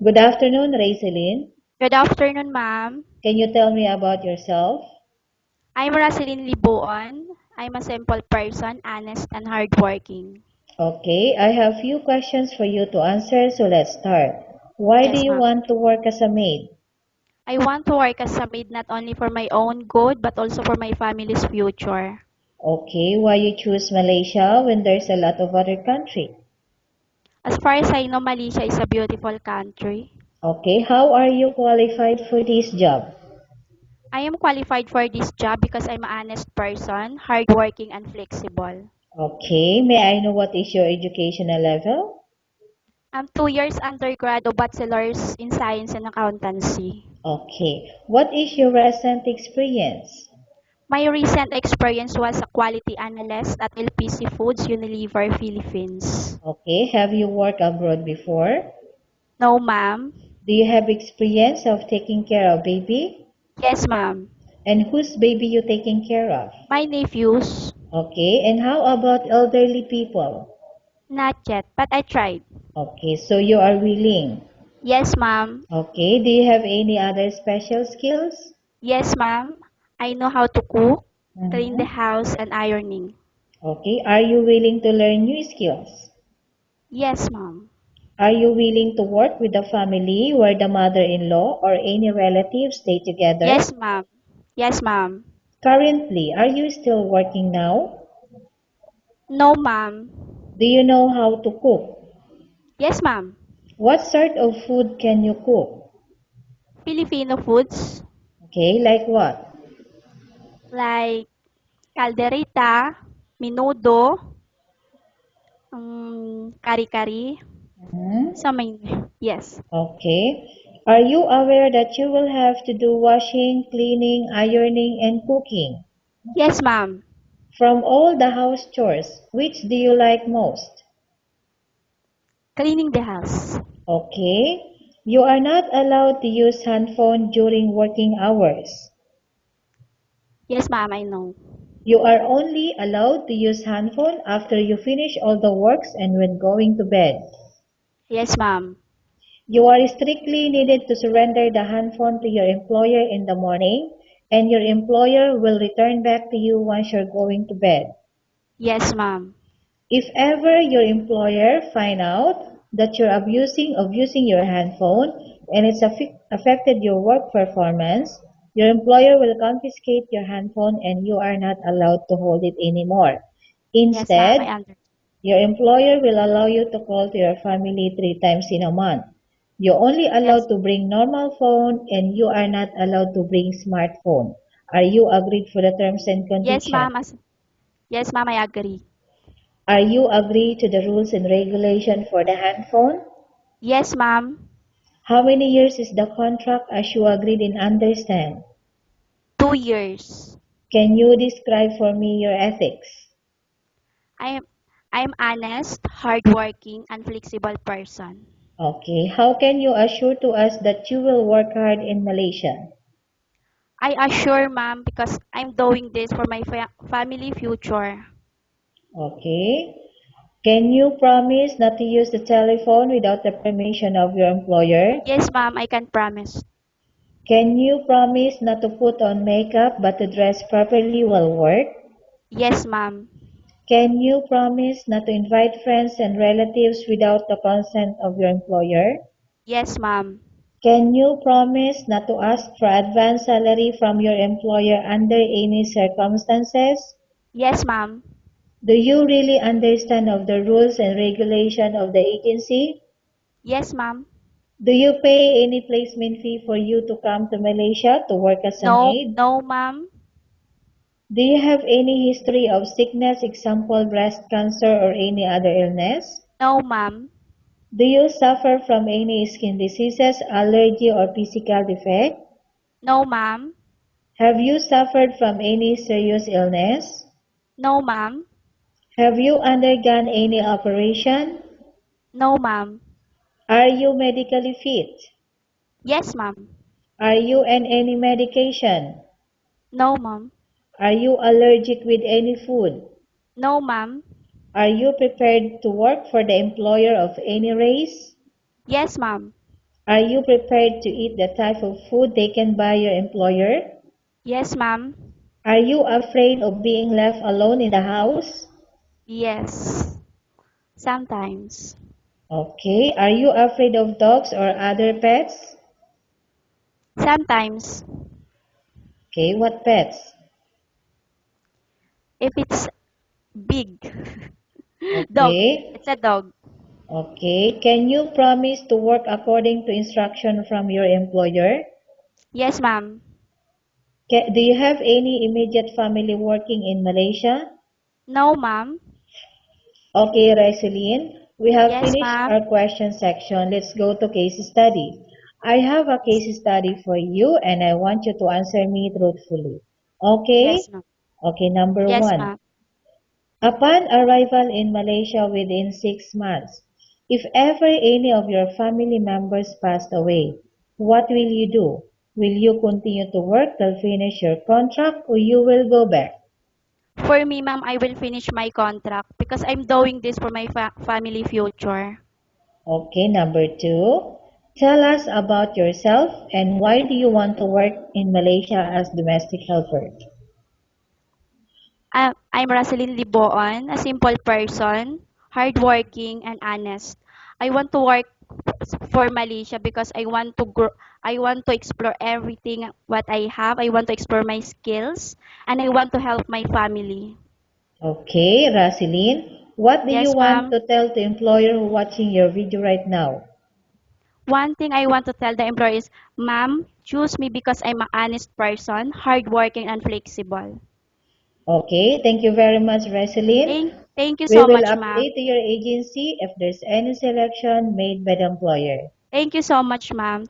Good afternoon, Raiseline. Good afternoon, ma'am. Can you tell me about yourself? I'm Rosalyn Libuon. I'm a simple person, honest and hardworking. Okay, I have few questions for you to answer, so let's start. Why do Yes, you ma'am. want to work as a maid? I want to work as a maid not only for my own good but also for my family's future. Okay, why you choose Malaysia when there's a lot of other country? As far as I know, Malaysia is a beautiful country. Okay, how are you qualified for this job? I am qualified for this job because I'm an honest person, hardworking and flexible. Okay, may I know what is your educational level? I'm 2 years undergrad or bachelor's in science and accountancy. Okay, what is your recent experience? My recent experience was a quality analyst at LPC Foods Unilever Philippines. Okay, have you worked abroad before? No, ma'am. Do you have experience of taking care of baby? Yes, ma'am. And whose baby you taking care of? My nephews. Okay, and how about elderly people? Not yet, but I tried. Okay, so you are willing. Yes, ma'am. Okay, do you have any other special skills? Yes, ma'am. I know how to cook, clean the Mm-hmm. house, and ironing. Okay, are you willing to learn new skills? Yes, ma'am. Are you willing to work with a family where the mother-in-law or any relatives stay together? Yes, ma'am. Yes, ma'am. Currently, are you still working now? No, ma'am. Do you know how to cook? Yes, ma'am. What sort of food can you cook? Filipino foods Okay, like what? like calderita, menudo, kari-kari. Mhm. Sa may, yes. Okay. Are you aware that you will have to do washing, cleaning, ironing, and cooking? Yes, ma'am. From all the house chores, which do you like most? Cleaning the house. Okay. You are not allowed to use handphone during working hours. Yes, ma'am, I know. You are only allowed to use handphone after you finish all the works and when going to bed. Yes, ma'am. You are strictly needed to surrender the handphone to your employer in the morning, and your employer will return back to you once you're going to bed. Yes, ma'am. If ever your employer find out that you're abusing of using your handphone and it's affected your work performance, your employer will confiscate your handphone and you are not allowed to hold it anymore. Yes, ma'am, Instead, I understand. your employer will allow you to call to your family 3 times in a month. You're only Yes. allowed to bring normal phone and you are not allowed to bring smartphone. Are you agreed for the terms and Yes, conditions? ma'am. Yes, ma'am, I agree. Are you agree to the rules and regulation for the handphone? Yes, ma'am. How many years is the contract as you agreed and understand? 2 years. Can you describe for me your ethics? I am I'm honest, hardworking, and flexible person. Okay, how can you assure to us that you will work hard in Malaysia? I assure, ma'am, because I'm doing this for my family future. Okay. Can you promise not to use the telephone without the permission of your employer? Yes, ma'am, I can promise. Can you promise not to put on makeup but to dress properly while work? Yes, ma'am. Can you promise not to invite friends and relatives without the consent of your employer? Yes, ma'am. Can you promise not to ask for advance salary from your employer under any circumstances? Yes, ma'am. Do you really understand of the rules and regulation of the agency? Yes, ma'am. Do you pay any placement fee for you to come to Malaysia to work as a No, maid? no, ma'am. Do you have any history of sickness, example breast cancer or any other illness? No, ma'am. Do you suffer from any skin diseases, allergy or physical defect? No, ma'am. Have you suffered from any serious illness? No, ma'am. Have you undergone any operation? No, ma'am. Are you medically fit? Yes, ma'am. Are you on any medication? No, ma'am. Are you allergic with any food? No, ma'am. Are you prepared to work for the employer of any race? Yes, ma'am. Are you prepared to eat the type of food taken by your employer? Yes, ma'am. Are you afraid of being left alone in the house? Yes. Sometimes. Okay. Are you afraid of dogs or other pets? Sometimes. Okay. What pets? If it's big. Dog. Okay. It's a dog. Okay. Can you promise to work according to instruction from your employer? Yes, ma'am. Do you have any immediate family working in Malaysia? No, ma'am. Okay, Resilin, we have Yes, finished ma'am. our question section. Let's go to case study. I have a case study for you and I want you to answer me truthfully. Okay? Yes, ma'am. Okay, number Yes, one. ma'am. Upon arrival in Malaysia within 6 months, if ever any of your family members passed away, what will you do? Will you continue to work till finish your contract or you will go back? For me, ma'am, I will finish my contract because I'm doing this for my family future. Okay, number two. Tell us about yourself and why do you want to work in Malaysia as domestic helper? I'm Rosalyn Liboon, a simple person, hardworking and honest. I want to work for Malaysia because I want to grow. I want to explore everything what I have. I want to explore my skills and I want to help my family. Okay, Rasilin, what do you Yes, want ma'am. to tell the employer who watching your video right now? One thing I want to tell the employer is, ma'am, choose me because I'm an honest person, hardworking and flexible. Okay, thank you very much, Rasilin. Thank you We so will much, ma'am. update your agency if there's any selection made by the employer. Thank you so much, ma'am.